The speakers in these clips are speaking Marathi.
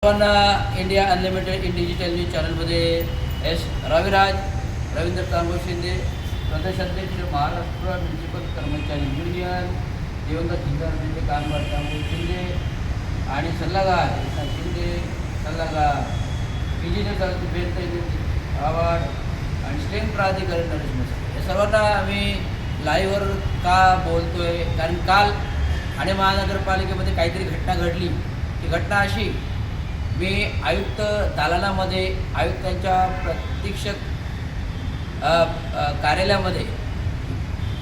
पण India unlimited in digital news चॅनलमध्ये एस रविराज रवींद्र तांबो शिंदे प्रदेशाध्यक्ष महाराष्ट्र म्युनिसिपल कर्मचारी युनियन दिवंगत जिल्हाचे कामगार तांबो शिंदे आणि सल्लागार शिंदे सल्लागार इंजिनियर बेंत आवाड आणि स्टेम प्राधिकरण नरेश मसाले या सर्वांना आम्ही लाईव्हवर का बोलतो आहे कारण काल ठाणे महानगरपालिकेमध्ये काहीतरी घटना घडली. ती घटना अशी, मी आयुक्त दालनामध्ये आयुक्तांच्या प्रत्यक्ष कार्यालयामध्ये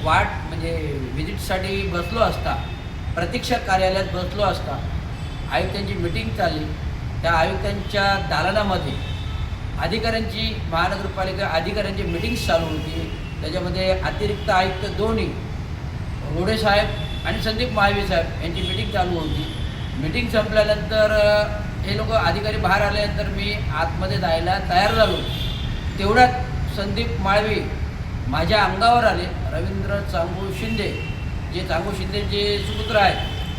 वाट म्हणजे व्हिजिटसाठी बसलो असता प्रतीक्षा कार्यालयात बसलो असता आयुक्तांची मीटिंग चालली. त्या आयुक्तांच्या दालनामध्ये अधिकाऱ्यांची महानगरपालिका अधिकाऱ्यांची मीटिंग्स चालू होती. त्याच्यामध्ये अतिरिक्त आयुक्त दोन्ही रोडे साहेब आणि संदीप माळवी साहेब यांची मीटिंग चालू होती. मीटिंग संपल्यानंतर हे लोक अधिकारी बाहेर आल्यानंतर मी आतमध्ये जायला तयार झालो. तेवढ्यात संदीप माळवी माझ्या अंगावर आले. रवींद्र चांगू शिंदे जे चांगू शिंदेचे सुपुत्र आहेत,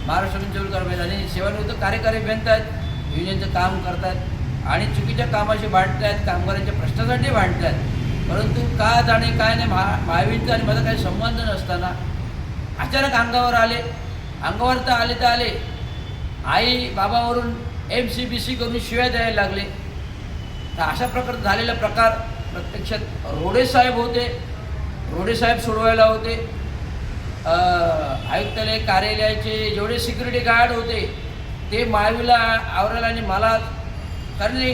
महाराष्ट्र म्युनिसिपल कर्मचारी आणि सेवानिवृत्त कार्यकारी अभियंता आहेत, युनियनचं काम करतात आणि चुकीच्या कामाशी भांडत आहेत, कामगारांच्या प्रश्नासाठी भांडत आहेत. परंतु का जाणे काय नाही माळवींचा आणि माझा काही संबंध नसताना अचानक अंगावर आले. अंगावर तर आले आई बाबावरून MCBC करून शिव्या द्यायला लागले. तर अशा प्रकारे झालेला प्रकार प्रत्यक्षात रोडे साहेब होते. रोडे साहेब सोडवायला होते. आयुक्तालय कार्यालयाचे जेवढे सिक्युरिटी गार्ड होते ते माळवीला आवरायला आणि मला करणे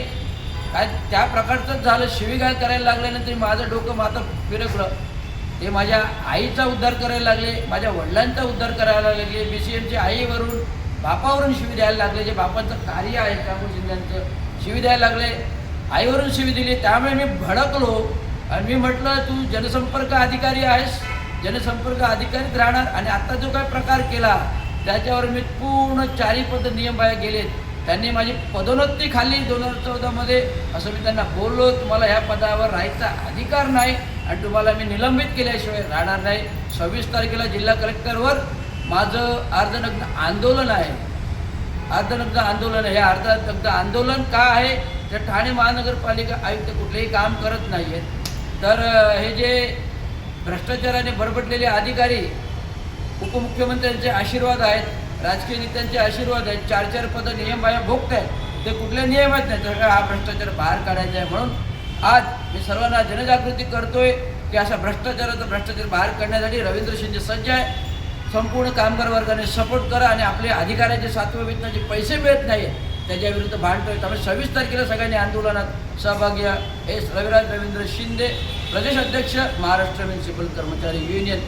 काय त्या प्रकारचंच झालं. शिवीगाळ करायला लागल्यानंतर माझं डोकं मात्र फिरकलं. ते माझ्या आईचा उद्धार करायला लागले, माझ्या वडिलांचा उद्धार करायला लागले. BCMच्या आईवरून बापावरून शिवी द्यायला लागले. जे बापांचं कार्य आहे चांगू शिंद्यांचं, शिवी द्यायला लागले. आईवरून शिवी दिली. त्यामुळे मी भडकलो आणि मी म्हटलं, तू जनसंपर्क अधिकारी आहेस, जनसंपर्क अधिकारीत राहणार. आणि आत्ता जो काय प्रकार केला त्याच्यावर मी पूर्ण 4 पद नियम बाहेर गेलेत. त्यांनी माझी पदोन्नती खाल्ली 2014मध्ये. असं मी त्यांना बोललो, तुम्हाला ह्या पदावर राहायचा अधिकार नाही आणि तुम्हाला मी निलंबित केल्याशिवाय राहणार नाही. 26 तारखेला जिल्हा कलेक्टरवर माझं अर्धनग्न आंदोलन आहे. अर्धनग्न आंदोलन हे अर्धनग्न आंदोलन का आहे तर ठाणे महानगरपालिका आयुक्त कुठलेही काम करत नाही आहेत. तर हे जे भ्रष्टाचाराने बरबटलेले अधिकारी उपमुख्यमंत्र्यांचे आशीर्वाद आहेत, राजकीय नेत्यांचे आशीर्वाद आहेत, 4 पद नियम बाह्य भोगत आहेत. ते कुठले नियम आहेत नाही तर हा भ्रष्टाचार बाहेर काढायचा आहे. म्हणून आज मी सर्वांना जनजागृती करतोय की अशा भ्रष्टाचार बाहेर काढण्यासाठी रवींद्र शिंदे सज्ज आहे. संपूर्ण कामगार वर्गाने सपोर्ट करा आणि आपले अधिकाऱ्याचे 7व्या वेतनाचे पैसे मिळत नाही त्याच्याविरुद्ध भांडतोय. त्यामुळे 26 तारखेला सगळ्यांनी आंदोलनात सहभागी व्हा. एस रविराज रवींद्र शिंदे, प्रदेशाध्यक्ष महाराष्ट्र म्युनिसिपल कर्मचारी युनियन.